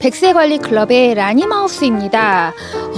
백세관리클럽의 라니마우스입니다.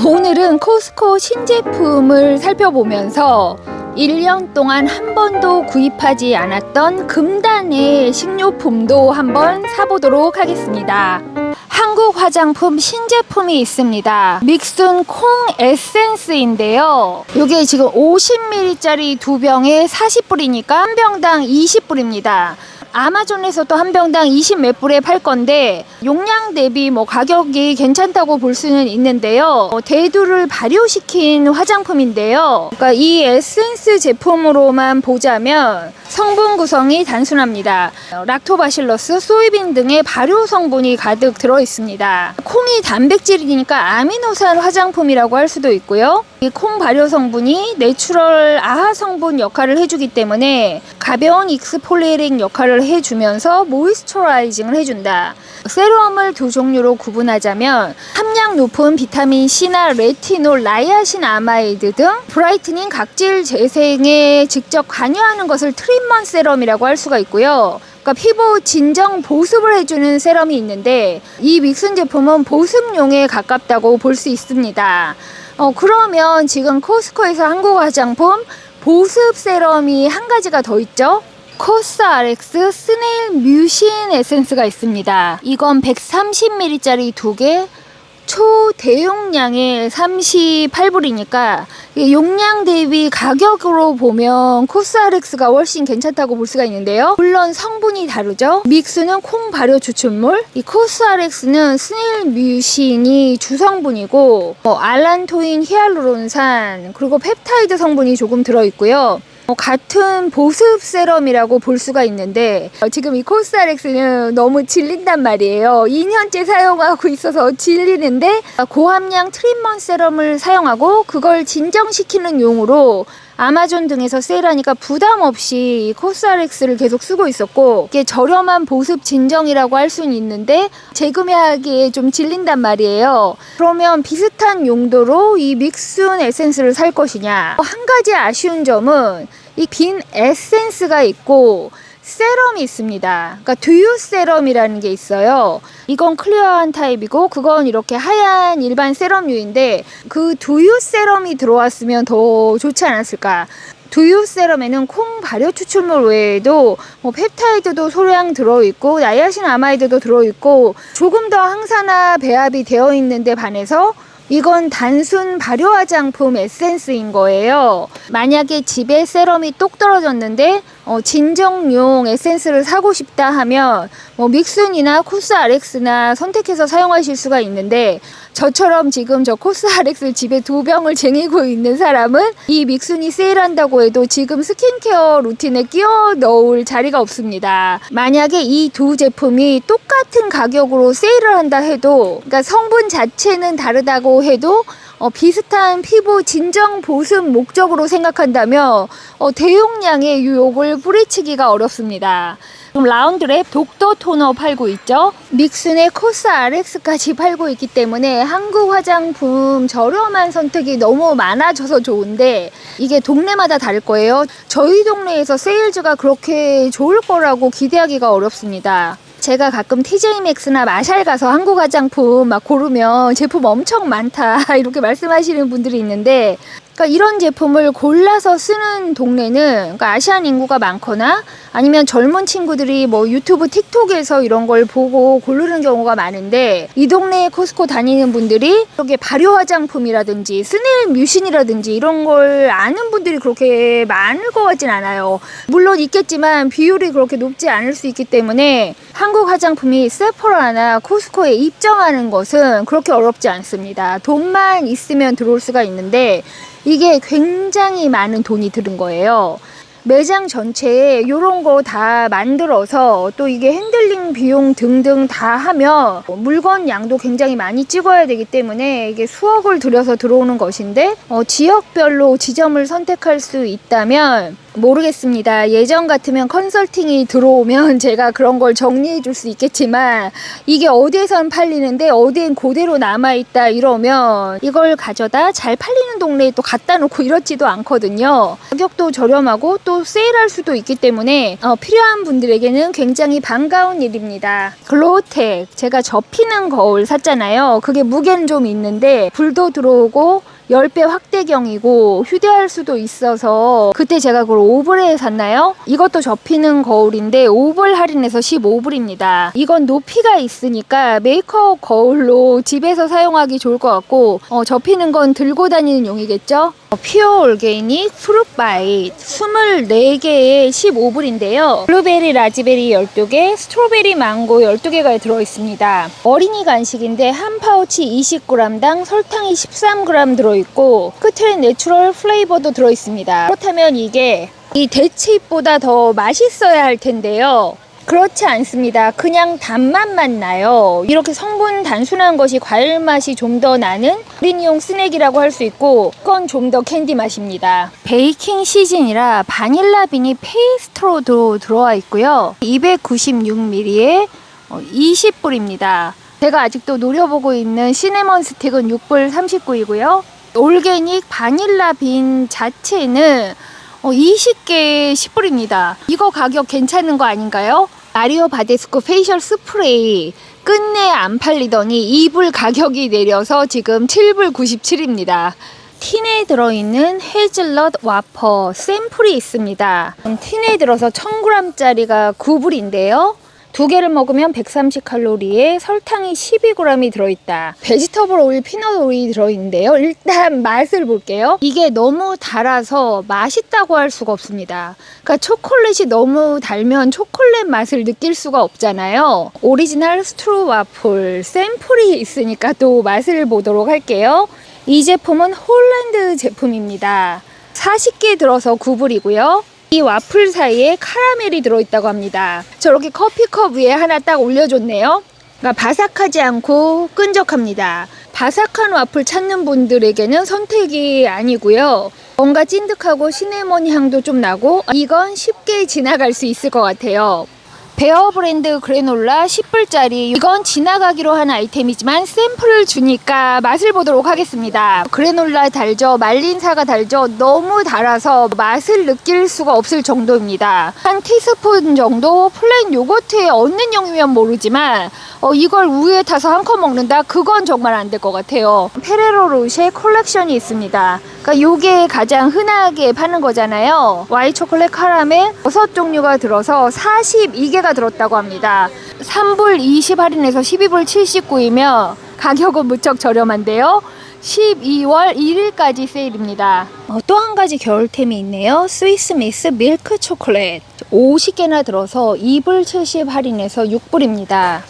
오늘은 코스코 신제품을 살펴보면서 1년 동안 한 번도 구입하지 않았던 금단의 식료품도 한번 사보도록 하겠습니다. 한국 화장품 신제품이 있습니다. 믹순 콩 에센스인데요. 이게 지금 50ml짜리 2병에 40불이니까 한 병당 20불입니다. 아마존에서도 한 병당 20 몇 불에 팔 건데 용량 대비 가격이 괜찮다고 볼 수는 있는데요. 대두를 발효시킨 화장품인데요. 그러니까 이 에센스 제품으로만 보자면 성분 구성이 단순합니다. 락토바실러스, 소이빈 등의 발효 성분이 가득 들어 있습니다. 콩이 단백질이니까 아미노산 화장품이라고 할 수도 있고요. 이 콩 발효 성분이 내추럴 아하 성분 역할을 해주기 때문에 가벼운 익스폴리에링 역할을 해주면서 모이스처라이징을 해준다. 세럼을 두 종류로 구분하자면 함량 높은 비타민 C나 레티놀, 나이아신 아마이드 등 브라이트닝 각질 재생에 직접 관여하는 것을 트리트먼트 세럼이라고 할 수가 있고요. 그러니까 피부 진정 보습을 해주는 세럼이 있는데 이 믹순 제품은 보습용에 가깝다고 볼 수 있습니다. 그러면 지금 코스코에서 한국 화장품 보습 세럼이 한 가지가 더 있죠. 코스RX 스네일 뮤신 에센스가 있습니다. 이건 130ml짜리 2개 초대용량에 38불이니까 용량 대비 가격으로 보면 코스RX가 훨씬 괜찮다고 볼 수가 있는데요. 물론 성분이 다르죠. 믹스는 콩 발효 추출물, 이 코스RX는 스네일 뮤신이 주성분이고 알란토인, 히알루론산 그리고 펩타이드 성분이 조금 들어있고요. 같은 보습 세럼이라고 볼 수가 있는데 지금 이 코스RX는 너무 질린단 말이에요. 2년째 사용하고 있어서 질리는데 고함량 트리트먼트 세럼을 사용하고 그걸 진정시키는 용으로 아마존 등에서 세일하니까 부담 없이 이 코스RX를 계속 쓰고 있었고 이게 저렴한 보습 진정이라고 할 수는 있는데 재구매하기에 좀 질린단 말이에요. 그러면 비슷한 용도로 이 믹순 에센스를 살 것이냐. 한 가지 아쉬운 점은 이 빈 에센스가 있고 세럼이 있습니다. 그러니까 두유 세럼이라는 게 있어요. 이건 클리어한 타입이고 그건 이렇게 하얀 일반 세럼류인데 그 두유 세럼이 들어왔으면 더 좋지 않았을까. 두유 세럼에는 콩 발효 추출물 외에도 펩타이드도 소량 들어있고 나이아신 아마이드도 들어있고 조금 더 항산화 배합이 되어 있는데 반해서 이건 단순 발효 화장품 에센스인 거예요. 만약에 집에 세럼이 똑 떨어졌는데 진정용 에센스를 사고 싶다 하면 믹순이나 코스RX나 선택해서 사용하실 수가 있는데 저처럼 지금 저 코스RX 집에 2병을 쟁이고 있는 사람은 이 믹순이 세일한다고 해도 지금 스킨케어 루틴에 끼워 넣을 자리가 없습니다. 만약에 이 두 제품이 똑같은 가격으로 세일을 한다 해도 그러니까 성분 자체는 다르다고 해도 비슷한 피부 진정 보습 목적으로 생각한다면 대용량의 유혹을 뿌리치기가 어렵습니다. 그럼 라운드랩 독도 토너 팔고 있죠. 믹순의 코스RX까지 팔고 있기 때문에 한국 화장품 저렴한 선택이 너무 많아져서 좋은데 이게 동네마다 다를 거예요. 저희 동네에서 세일즈가 그렇게 좋을 거라고 기대하기가 어렵습니다. 제가 가끔 TJ맥스나 마샬 가서 한국 화장품 막 고르면 제품 엄청 많다 이렇게 말씀하시는 분들이 있는데 그러니까 이런 제품을 골라서 쓰는 동네는 그러니까 아시안 인구가 많거나 아니면 젊은 친구들이 유튜브 틱톡에서 이런 걸 보고 고르는 경우가 많은데 이 동네에 코스코 다니는 분들이 이렇게 발효 화장품이라든지 스네일 뮤신이라든지 이런 걸 아는 분들이 그렇게 많을 것 같진 않아요. 물론 있겠지만 비율이 그렇게 높지 않을 수 있기 때문에 한국 화장품이 세포라나 코스코에 입점하는 것은 그렇게 어렵지 않습니다. 돈만 있으면 들어올 수가 있는데 이게 굉장히 많은 돈이 드는 거예요. 매장 전체에 이런 거 다 만들어서 또 이게 핸들링 비용 등등 다 하면 물건 양도 굉장히 많이 찍어야 되기 때문에 이게 수억을 들여서 들어오는 것인데 지역별로 지점을 선택할 수 있다면 모르겠습니다. 예전 같으면 컨설팅이 들어오면 제가 그런 걸 정리해 줄 수 있겠지만 이게 어디에선 팔리는데 어디엔 그대로 남아있다 이러면 이걸 가져다 잘 팔리는 동네에 또 갖다 놓고 이렇지도 않거든요. 가격도 저렴하고 또 세일할 수도 있기 때문에 필요한 분들에게는 굉장히 반가운 일입니다. 글로우텍 제가 접히는 거울 샀잖아요. 그게 무게는 좀 있는데 불도 들어오고 10배 확대경이고 휴대할 수도 있어서 그때 제가 그걸 5불에 샀나요? 이것도 접히는 거울인데 5불 할인해서 15불입니다. 이건 높이가 있으니까 메이크업 거울로 집에서 사용하기 좋을 것 같고 접히는 건 들고 다니는 용이겠죠? 퓨어 올게닉 프루트바이트 24개에 15불인데요. 블루베리 라즈베리 12개, 스트로베리 망고 12개가 들어있습니다. 어린이 간식인데 한 파우치 20g당 설탕이 13g 들어있고 스크트렌 내추럴 플레이버도 들어있습니다. 그렇다면 이게 이 대체잎보다 더 맛있어야 할 텐데요. 그렇지 않습니다. 그냥 단맛만 나요. 이렇게 성분 단순한 것이 과일 맛이 좀 더 나는 어린이용 스낵이라고 할 수 있고 그건 좀 더 캔디 맛입니다. 베이킹 시즌이라 바닐라 비니 페이스트로도 들어와 있고요. 296ml에 20불입니다. 제가 아직도 노려보고 있는 시네먼 스틱은 6불 39이고요. 올게닉 바닐라 빈 자체는 20개에 10불입니다. 이거 가격 괜찮은 거 아닌가요? 마리오 바데스코 페이셜 스프레이 끝내 안 팔리더니 2불 가격이 내려서 지금 7불 97입니다. 틴에 들어있는 헤즐넛 와퍼 샘플이 있습니다. 틴에 들어서 1000g짜리가 9불인데요. 두 개를 먹으면 130칼로리에 설탕이 12g이 들어있다. 베지터블 오일, 피넛 오일이 들어있는데요. 일단 맛을 볼게요. 이게 너무 달아서 맛있다고 할 수가 없습니다. 그러니까 초콜릿이 너무 달면 초콜릿 맛을 느낄 수가 없잖아요. 오리지널 스트루 와플 샘플이 있으니까 또 맛을 보도록 할게요. 이 제품은 홀랜드 제품입니다. 40개 들어서 9불이고요. 이 와플 사이에 카라멜이 들어있다고 합니다. 저렇게 커피컵 위에 하나 딱 올려줬네요. 그러니까 바삭하지 않고 끈적합니다. 바삭한 와플 찾는 분들에게는 선택이 아니고요. 뭔가 찐득하고 시네몬 향도 좀 나고 이건 쉽게 지나갈 수 있을 것 같아요. 베어 브랜드 그래놀라 10불짜리 이건 지나가기로 한 아이템이지만 샘플을 주니까 맛을 보도록 하겠습니다. 그래놀라 달죠. 말린 사과 달죠. 너무 달아서 맛을 느낄 수가 없을 정도입니다. 한 티스푼 정도 플레인 요거트에 얹는 용이면 모르지만 이걸 우유에 타서 한 컵 먹는다? 그건 정말 안 될 것 같아요. 페레로 로쉐 콜렉션이 있습니다. 그러니까 요게 가장 흔하게 파는 거잖아요. 와이 초콜릿 카라멜 6종류가 들어서 42개가 들었다고 합니다. 3불 20 할인해서 12불 79이며 가격은 무척 저렴한데요. 12월 1일까지 세일입니다. 또 한 가지 겨울템이 있네요. 스위스 미스 밀크 초콜릿 50개나 들어서 2불 70 할인해서 6불입니다.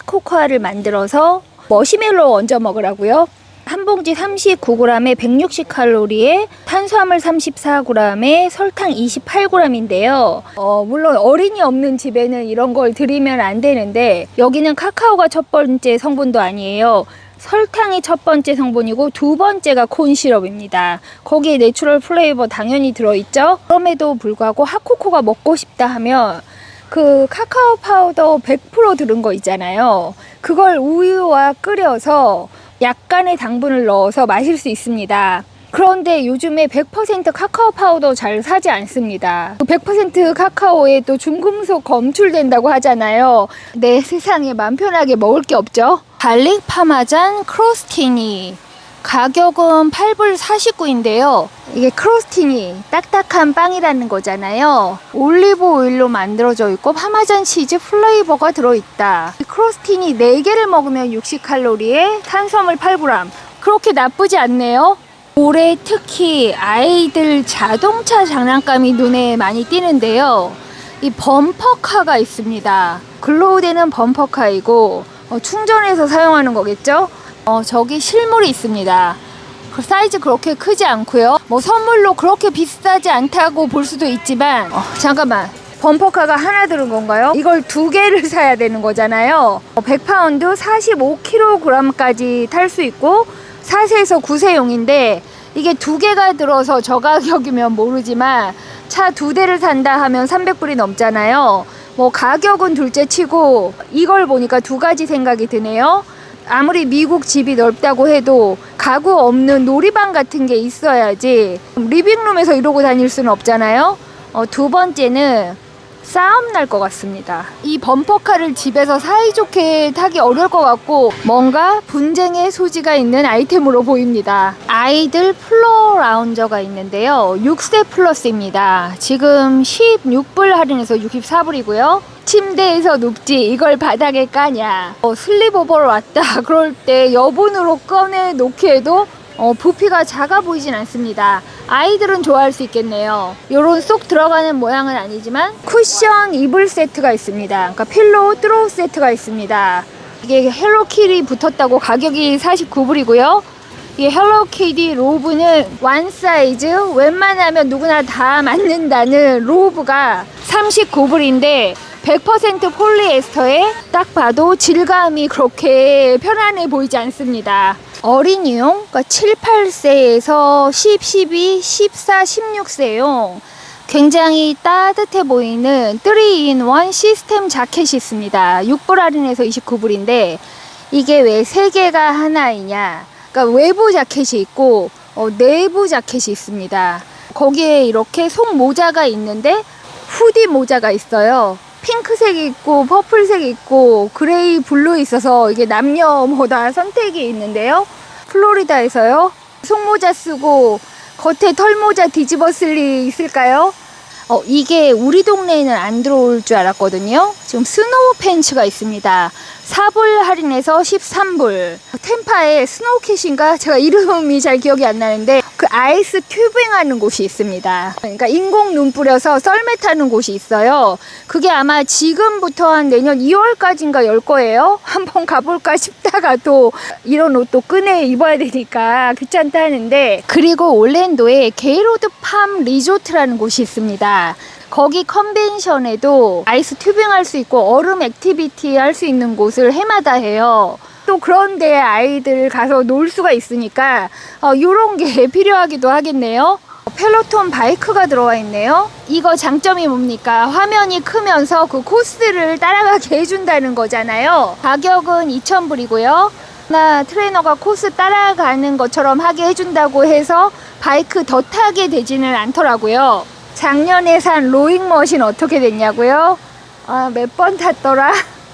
코코아를 만들어서 머시멜로 얹어 먹으라고요. 한 봉지 39g에 160칼로리에 탄수화물 34g에 설탕 28g인데요. 물론 어린이 없는 집에는 이런 걸 드리면 안 되는데 여기는 카카오가 첫 번째 성분도 아니에요. 설탕이 첫 번째 성분이고 두 번째가 콘시럽입니다. 거기에 내추럴 플레이버 당연히 들어있죠. 그럼에도 불구하고 핫코코가 먹고 싶다 하면 그 카카오 파우더 100% 들은 거 있잖아요. 그걸 우유와 끓여서 약간의 당분을 넣어서 마실 수 있습니다. 그런데 요즘에 100% 카카오 파우더 잘 사지 않습니다. 100% 카카오에 또 중금속 검출된다고 하잖아요. 네, 세상에 맘 편하게 먹을 게 없죠. 갈릭 파마잔 크로스티니 가격은 8불 49인데요. 이게 크로스티니 딱딱한 빵이라는 거잖아요. 올리브 오일로 만들어져 있고 파마잔 치즈 플레이버가 들어있다. 크로스티니 4개를 먹으면 60칼로리에 탄수화물 8g. 그렇게 나쁘지 않네요. 올해 특히 아이들 자동차 장난감이 눈에 많이 띄는데요. 이 범퍼카가 있습니다. 글로우되는 범퍼카이고 충전해서 사용하는 거겠죠? 저기 실물이 있습니다. 사이즈 그렇게 크지 않고요. 선물로 그렇게 비싸지 않다고 볼 수도 있지만 잠깐만, 범퍼카가 하나 들은 건가요? 이걸 2개를 사야 되는 거잖아요. 100파운드 45kg까지 탈 수 있고 4세에서 9세용인데 이게 2개가 들어서 저 가격이면 모르지만 차 2대를 산다 하면 300불이 넘잖아요. 뭐 가격은 둘째 치고 이걸 보니까 두 가지 생각이 드네요. 아무리 미국 집이 넓다고 해도 가구 없는 놀이방 같은 게 있어야지 리빙룸에서 이러고 다닐 수는 없잖아요. 두 번째는 싸움 날 것 같습니다. 이 범퍼카를 집에서 사이좋게 타기 어려울 것 같고 뭔가 분쟁의 소지가 있는 아이템으로 보입니다. 아이들 플로어 라운저가 있는데요. 6세 플러스입니다. 지금 16불 할인해서 64불이고요. 침대에서 눕지 이걸 바닥에 까냐, 슬립오버를 왔다 그럴 때 여분으로 꺼내 놓기에도 부피가 작아 보이진 않습니다. 아이들은 좋아할 수 있겠네요. 요런 쏙 들어가는 모양은 아니지만 쿠션 이불 세트가 있습니다. 그러니까 필로우 트로우 세트가 있습니다. 이게 헬로키티 붙었다고 가격이 49불이고요. 이 헬로키티 로브는 원 사이즈, 웬만하면 누구나 다 맞는다는 로브가 39불인데 100% 폴리에스터에 딱 봐도 질감이 그렇게 편안해 보이지 않습니다. 어린이용, 그러니까 7, 8세에서 10, 12, 14, 16세용 굉장히 따뜻해 보이는 3-in-1 시스템 자켓이 있습니다. 6불 할인해서 29불인데 이게 왜 3개가 하나이냐, 그러니까 외부 자켓이 있고 내부 자켓이 있습니다. 거기에 이렇게 속 모자가 있는데 후디 모자가 있어요. 핑크색이 있고 퍼플색이 있고 그레이 블루 있어서 이게 남녀마다 선택이 있는데요. 플로리다에서요, 속모자 쓰고 겉에 털모자 뒤집어 쓸 일 있을까요? 이게 우리 동네에는 안 들어올 줄 알았거든요. 지금 스노우 팬츠가 있습니다. 4불 할인해서 13불. 템파에 스노우캣인가? 제가 이름이 잘 기억이 안 나는데 그 아이스 튜빙 하는 곳이 있습니다. 그러니까 인공 눈 뿌려서 썰매 타는 곳이 있어요. 그게 아마 지금부터 한 내년 2월까지인가 열 거예요. 한번 가볼까 싶다가 또 이런 옷도 끈에 입어야 되니까 귀찮다 하는데, 그리고 올랜도에 게이로드 팜 리조트라는 곳이 있습니다. 거기 컨벤션에도 아이스 튜빙 할 수 있고 얼음 액티비티 할 수 있는 곳을 해마다 해요. 또 그런데 아이들 가서 놀 수가 있으니까 요런 게 필요하기도 하겠네요. 펠로톤 바이크가 들어와 있네요. 이거 장점이 뭡니까? 화면이 크면서 그 코스를 따라가게 해준다는 거잖아요. 가격은 2,000불이고요. 나 트레이너가 코스 따라가는 것처럼 하게 해준다고 해서 바이크 더 타게 되지는 않더라고요. 작년에 산 로잉머신 어떻게 됐냐고요? 몇 번 탔더라?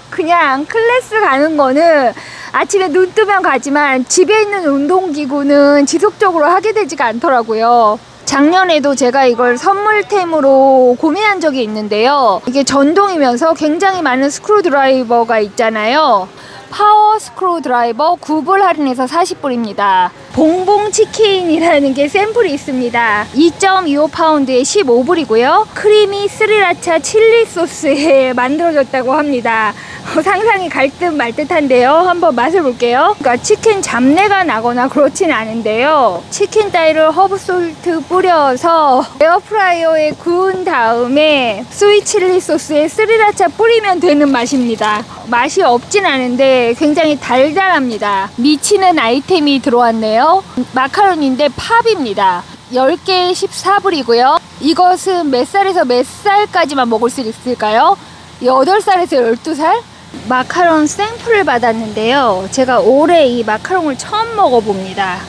그냥 클래스 가는 거는 아침에 눈 뜨면 가지만 집에 있는 운동기구는 지속적으로 하게 되지가 않더라고요. 작년에도 제가 이걸 선물템으로 고민한 적이 있는데요. 이게 전동이면서 굉장히 많은 스크루 드라이버가 있잖아요. 파워 스크루 드라이버 9불 할인해서 40불입니다. 봉봉 치킨이라는 게 샘플이 있습니다. 2.25파운드에 15불이고요. 크리미 스리라차 칠리 소스에 만들어졌다고 합니다. 상상이 갈 듯 말 듯한데요. 한번 맛을 볼게요. 그러니까 치킨 잡내가 나거나 그렇진 않은데요. 치킨 따위를 허브 솔트 뿌려서 에어프라이어에 구운 다음에 스윗 칠리 소스에 스리라차 뿌리면 되는 맛입니다. 맛이 없진 않은데 굉장히 달달합니다. 미치는 아이템이 들어왔네요. 마카로니인데 팝입니다. 10개에 14불이고요. 이것은 몇 살에서 몇 살까지만 먹을 수 있을까요? 8살에서 12살? 마카롱 샘플을 받았는데요. 제가 올해 이 마카롱을 처음 먹어봅니다.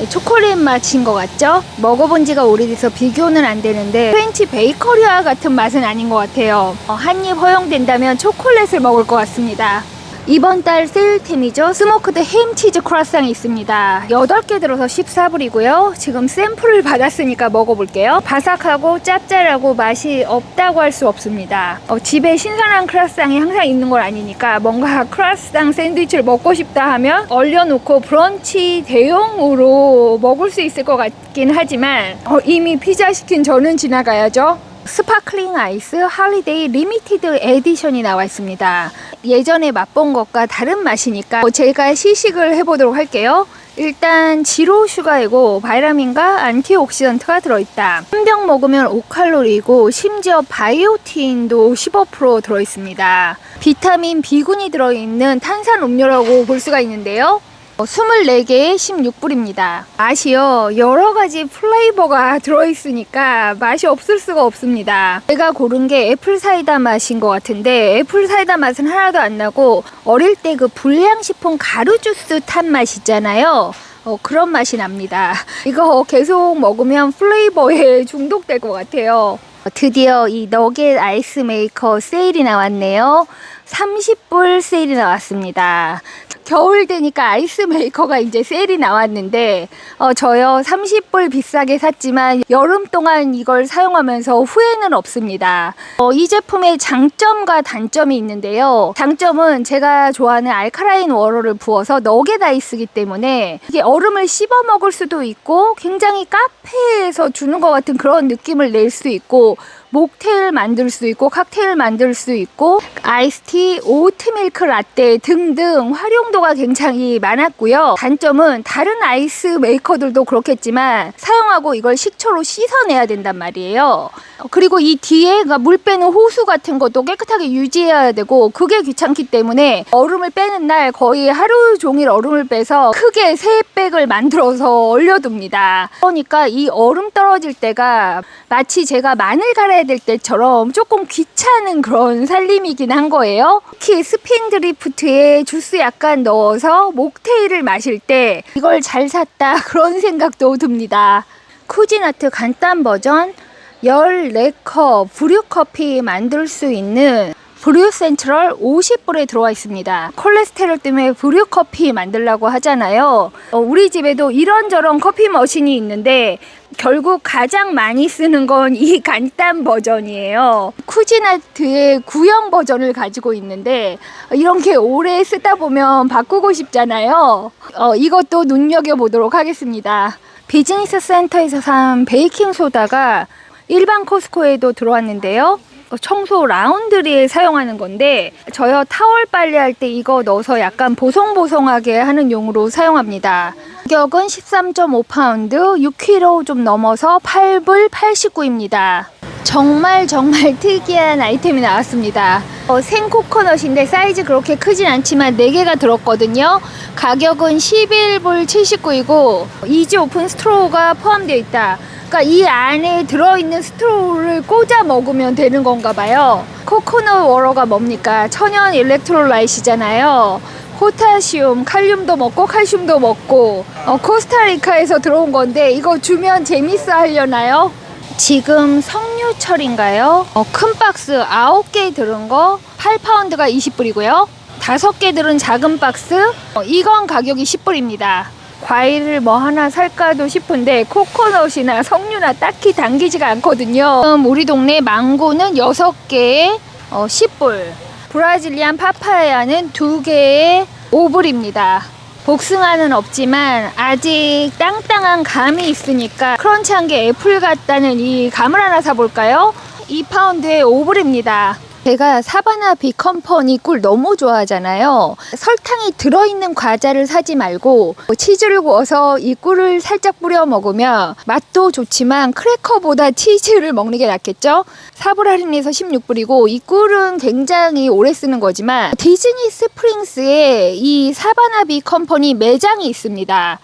초콜릿 맛인 것 같죠? 먹어본 지가 오래돼서 비교는 안 되는데 프렌치 베이커리와 같은 맛은 아닌 것 같아요. 한입 허용된다면 초콜릿을 먹을 것 같습니다. 이번 달 세일템이죠. 스모크드 햄치즈 크로상이 있습니다. 8개 들어서 14불이고요. 지금 샘플을 받았으니까 먹어볼게요. 바삭하고 짭짤하고 맛이 없다고 할 수 없습니다. 집에 신선한 크로상이 항상 있는 건 아니니까 뭔가 크로상 샌드위치를 먹고 싶다 하면 얼려놓고 브런치 대용으로 먹을 수 있을 것 같긴 하지만 이미 피자 시킨 저는 지나가야죠. 스파클링 아이스 할리데이 리미티드 에디션이 나와 있습니다. 예전에 맛본 것과 다른 맛이니까 제가 시식을 해보도록 할게요. 일단 지로 슈가이고 바이라민과 안티옥시던트가 들어있다. 한 병 먹으면 5칼로리이고 심지어 바이오틴도 15% 들어있습니다. 비타민 B군이 들어있는 탄산 음료라고 볼 수가 있는데요. 24개에 16불입니다. 맛이요, 여러가지 플레이버가 들어있으니까 맛이 없을 수가 없습니다. 제가 고른 게 애플사이다 맛인 것 같은데 애플사이다 맛은 하나도 안 나고 어릴 때 그 불량식품 가루주스 탄 맛 있잖아요. 그런 맛이 납니다. 이거 계속 먹으면 플레이버에 중독될 것 같아요. 드디어 이 너겟 아이스 메이커 세일이 나왔네요. 30불 세일이 나왔습니다. 겨울 되니까 아이스 메이커가 이제 세일이 나왔는데 저요 30불 비싸게 샀지만 여름 동안 이걸 사용하면서 후회는 없습니다. 이 제품의 장점과 단점이 있는데요. 장점은 제가 좋아하는 알카라인 워터를 부어서 너겟 아이스이기 때문에 이게 얼음을 씹어 먹을 수도 있고 굉장히 카페에서 주는 것 같은 그런 느낌을 낼 수 있고 목테일 만들 수 있고 칵테일 만들 수 있고 아이스티, 오트밀크 라떼 등등 활용도가 굉장히 많았고요. 단점은 다른 아이스 메이커들도 그렇겠지만 사용하고 이걸 식초로 씻어내야 된단 말이에요. 그리고 이 뒤에 물 빼는 호수 같은 것도 깨끗하게 유지해야 되고 그게 귀찮기 때문에 얼음을 빼는 날 거의 하루 종일 얼음을 빼서 크게 새 백을 만들어서 얼려둡니다. 그러니까 이 얼음 떨어질 때가 마치 제가 마늘 갈아야 될 때처럼 조금 귀찮은 그런 살림이긴 한 거예요. 특히 스핀드리프트에 주스 약간 넣어서 목테일을 마실 때 이걸 잘 샀다 그런 생각도 듭니다. 쿠지나트 간단 버전 14컵 브류커피 만들 수 있는 브류 센트럴 50불에 들어와 있습니다. 콜레스테롤 때문에 브류커피 만들라고 하잖아요. 우리 집에도 이런저런 커피 머신이 있는데 결국 가장 많이 쓰는 건 이 간단 버전이에요. 쿠지나트의 구형 버전을 가지고 있는데 이렇게 오래 쓰다 보면 바꾸고 싶잖아요. 이것도 눈여겨보도록 하겠습니다. 비즈니스 센터에서 산 베이킹소다가 일반 코스코에도 들어왔는데요. 청소 라운드리에 사용하는 건데 저요 타월 빨래할 때 이거 넣어서 약간 보송보송하게 하는 용으로 사용합니다. 가격은 13.5파운드 6kg 좀 넘어서 8불 89입니다. 정말 특이한 아이템이 나왔습니다. 생코코넛인데 사이즈 그렇게 크진 않지만 4개가 들었거든요. 가격은 11불 79이고 이지 오픈 스트로우가 포함되어 있다. 그러니까 이 안에 들어있는 스트로우를 꽂아 먹으면 되는 건가 봐요. 코코넛 워터가 뭡니까? 천연 일렉트롤라이트잖아요. 포타시움, 칼륨도 먹고 칼슘도 먹고 코스타리카에서 들어온 건데 이거 주면 재밌어 하려나요? 지금 석류철인가요? 큰 박스 9개 들은 거 8파운드가 20불이고요. 5개 들은 작은 박스 이건 가격이 10불입니다. 과일을 뭐 하나 살까도 싶은데 코코넛이나 석류나 딱히 당기지가 않거든요. 우리 동네 망고는 6개에 10불, 브라질리안 파파야는 2개에 5불입니다. 복숭아는 없지만 아직 땅땅한 감이 있으니까 크런치한 게 애플 같다는 이 감을 하나 사볼까요? 2파운드에 5불입니다. 제가 사바나 비컴퍼니 꿀 너무 좋아하잖아요. 설탕이 들어있는 과자를 사지 말고 치즈를 구워서 이 꿀을 살짝 뿌려 먹으면 맛도 좋지만 크래커보다 치즈를 먹는 게 낫겠죠? 4불 할인해서 16불이고 이 꿀은 굉장히 오래 쓰는 거지만 디즈니 스프링스에 이 사바나 비컴퍼니 매장이 있습니다.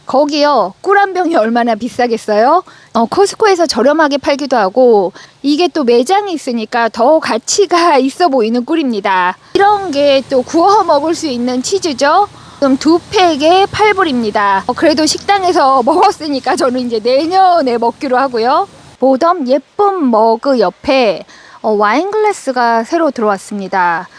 거기요 꿀 한 병이 얼마나 비싸겠어요? 코스코에서 저렴하게 팔기도 하고 이게 또 매장이 있으니까 더 가치가 있어 보이는 꿀입니다. 이런 게 또 구워 먹을 수 있는 치즈죠. 그럼 2팩에 8불입니다. 그래도 식당에서 먹었으니까 저는 이제 내년에 먹기로 하고요. 보덤 예쁜 머그 옆에 와인 글래스가 새로 들어왔습니다.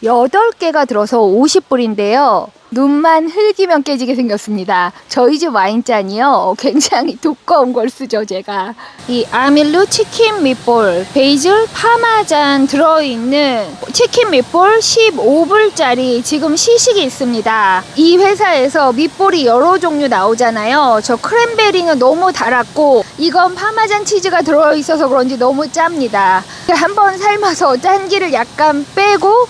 8개가 들어서 50불인데요. 눈만 흘기면 깨지게 생겼습니다. 저희 집 와인잔이요 굉장히 두꺼운 걸 쓰죠 제가. 이 아밀루 치킨 밑볼 베이즐 파마잔 들어있는 치킨 밑볼 15불짜리 지금 시식이 있습니다. 이 회사에서 밑볼이 여러 종류 나오잖아요. 저 크랜베리는 너무 달았고 이건 파마잔 치즈가 들어있어서 그런지 너무 짭니다. 한번 삶아서 짠기를 약간 빼고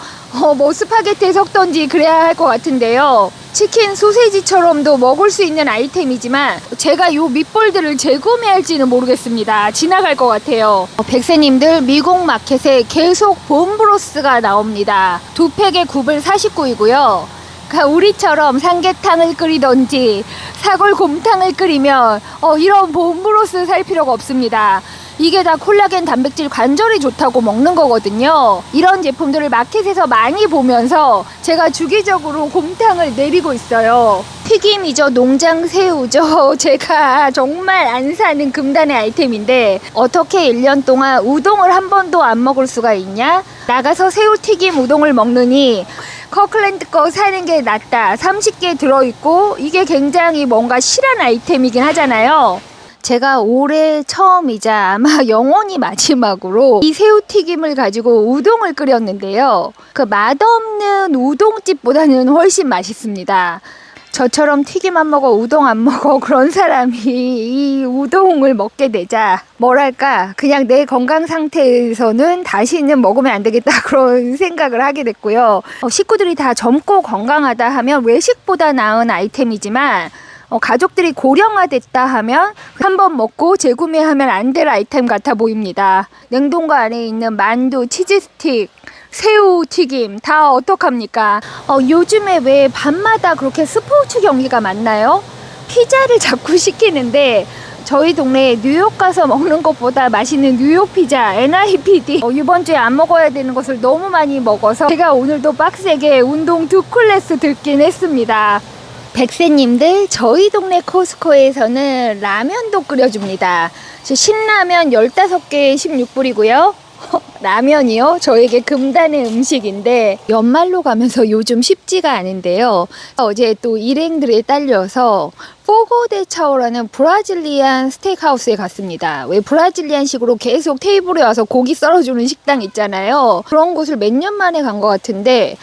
뭐 스파게티에 섞던지 그래야 할 것 같은데요. 치킨 소세지처럼도 먹을 수 있는 아이템이지만 제가 요 밑볼들을 재구매할지는 모르겠습니다. 지나갈 것 같아요. 백세님들 미국 마켓에 계속 봄브로스가 나옵니다. 2팩에 9불 49이고요. 그러니까 우리처럼 삼계탕을 끓이던지 사골곰탕을 끓이면 이런 봄브로스 살 필요가 없습니다. 이게 다 콜라겐 단백질 관절이 좋다고 먹는 거거든요. 이런 제품들을 마켓에서 많이 보면서 제가 주기적으로 곰탕을 내리고 있어요. 튀김이죠, 농장 새우죠. 제가 정말 안 사는 금단의 아이템인데 어떻게 1년 동안 우동을 한 번도 안 먹을 수가 있냐? 나가서 새우튀김 우동을 먹느니 커클랜드 거 사는 게 낫다. 30개 들어있고 이게 굉장히 뭔가 실한 아이템이긴 하잖아요. 제가 올해 처음이자 아마 영원히 마지막으로 이 새우튀김을 가지고 우동을 끓였는데요. 그 맛없는 우동집보다는 훨씬 맛있습니다. 저처럼 튀김 안 먹어 우동 안 먹어 그런 사람이 이 우동을 먹게 되자 뭐랄까 그냥 내 건강 상태에서는 다시는 먹으면 안 되겠다 그런 생각을 하게 됐고요. 식구들이 다 젊고 건강하다 하면 외식보다 나은 아이템이지만 가족들이 고령화됐다 하면 한번 먹고 재구매하면 안 될 아이템 같아 보입니다. 냉동고 안에 있는 만두, 치즈스틱, 새우튀김 다 어떡합니까? 요즘에 왜 밤마다 그렇게 스포츠 경기가 많나요? 피자를 자꾸 시키는데 저희 동네에 뉴욕 가서 먹는 것보다 맛있는 뉴욕 피자 NIPD 이번 주에 안 먹어야 되는 것을 너무 많이 먹어서 제가 오늘도 빡세게 운동 2클래스 듣긴 했습니다. 백세님들 저희 동네 코스코에서는 라면도 끓여줍니다. 신라면 15개에 16불이고요. 라면이요? 저에게 금단의 음식인데 연말로 가면서 요즘 쉽지가 않은데요. 어제 또 일행들에 딸려서 포고데 차오라는 브라질리안 스테이크하우스에 갔습니다. 왜 브라질리안식으로 계속 테이블에 와서 고기 썰어주는 식당 있잖아요. 그런 곳을 몇 년 만에 간 것 같은데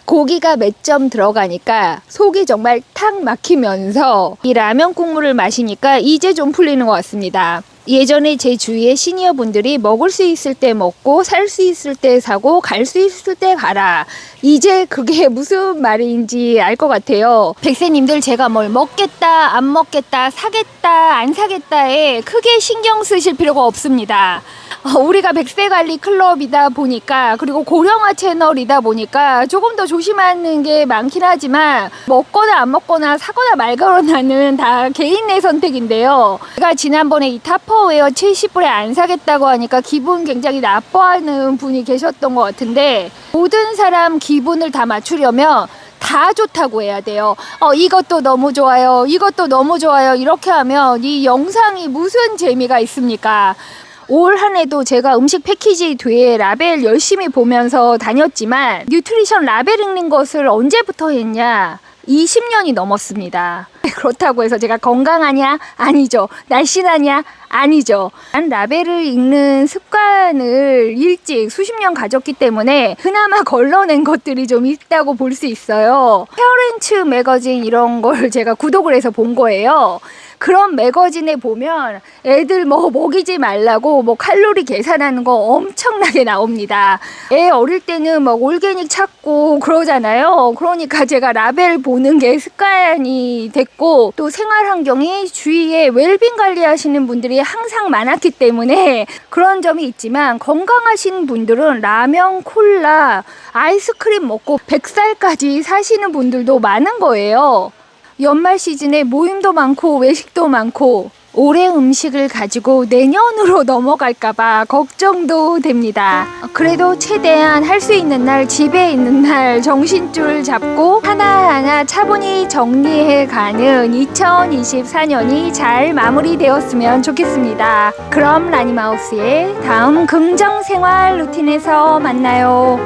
고기가 몇 점 들어가니까 속이 정말 탁 막히면서 이 라면 국물을 마시니까 이제 좀 풀리는 것 같습니다. 예전에 제 주위에 시니어분들이 먹을 수 있을 때 먹고 살 수 있을 때 사고 갈 수 있을 때 가라. 이제 그게 무슨 말인지 알 것 같아요. 백세님들 제가 뭘 먹겠다 안 먹겠다 사겠다 안 사겠다에 크게 신경 쓰실 필요가 없습니다. 우리가 백세관리 클럽이다 보니까 그리고 고령화 채널이다 보니까 조금 더 조심하는 게 많긴 하지만 먹거나 안 먹거나 사거나 말거나는 다 개인의 선택인데요. 제가 지난번에 이 타퍼웨어 70불에 안 사겠다고 하니까 기분 굉장히 나빠하는 분이 계셨던 것 같은데 모든 사람 기분을 다 맞추려면 다 좋다고 해야 돼요. 이것도 너무 좋아요. 이것도 너무 좋아요. 이렇게 하면 이 영상이 무슨 재미가 있습니까? 올 한 해도 제가 음식 패키지 뒤에 라벨 열심히 보면서 다녔지만 뉴트리션 라벨 읽는 것을 언제부터 했냐? 20년이 넘었습니다. 그렇다고 해서 제가 건강하냐? 아니죠. 날씬하냐? 아니죠. 난 라벨을 읽는 습관을 일찍 수십 년 가졌기 때문에 그나마 걸러낸 것들이 좀 있다고 볼 수 있어요. 페어렌츠 매거진 이런 걸 제가 구독을 해서 본 거예요. 그런 매거진에 보면 애들 뭐 먹이지 말라고 뭐 칼로리 계산하는 거 엄청나게 나옵니다. 애 어릴 때는 막 올게닉 찾고 그러잖아요. 그러니까 제가 라벨 보는 게 습관이 됐고 또 생활 환경이 주위에 웰빙 관리하시는 분들이 항상 많았기 때문에 그런 점이 있지만 건강하신 분들은 라면, 콜라, 아이스크림 먹고 100살까지 사시는 분들도 많은 거예요. 연말 시즌에 모임도 많고 외식도 많고 올해 음식을 가지고 내년으로 넘어갈까봐 걱정도 됩니다. 그래도 최대한 할 수 있는 날 집에 있는 날 정신줄 잡고 하나하나 차분히 정리해가는 2024년이 잘 마무리되었으면 좋겠습니다. 그럼 라니마우스의 다음 긍정생활 루틴에서 만나요.